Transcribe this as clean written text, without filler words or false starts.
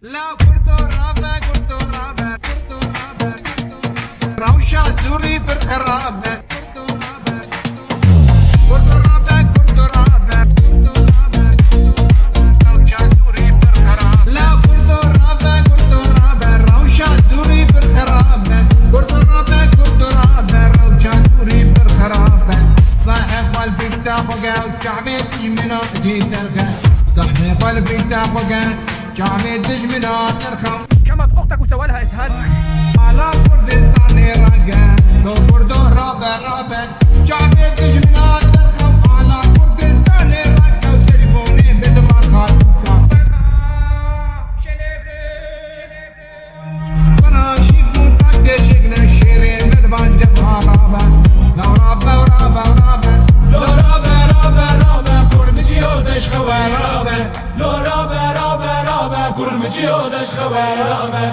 لا كردو رابع كردو رابع كردو رابع روشة زوري بالقرابة كردو رابع كردو رابع كردو رابع كردو رابع روشة زوري بالقرابة لا كردو رابع كردو رابع روشة زوري بالقرابة كردو رابع كردو رابع روشة زوري بالقرابة صاحب قلبي تابقى وشعبي يمنا جيت الغاز صاحب قلبي تابقى شعبي تجمنا ترخم شمت اختك وسوى لها اسهال على كرد الثاني رقا لو كردو رابع رابع شعبي تجمنا ترخم على كرد الثاني رقا وسيفوني بدمار خالوكا وانا شيف متقدر شكلك شيرين مدبان جبها رابع لو رابع ورابع ورابع لو رابع رابع رابع كرمتي ودش خوي رابع لو رابع رابع رابع كرمتي ودش خوي رابع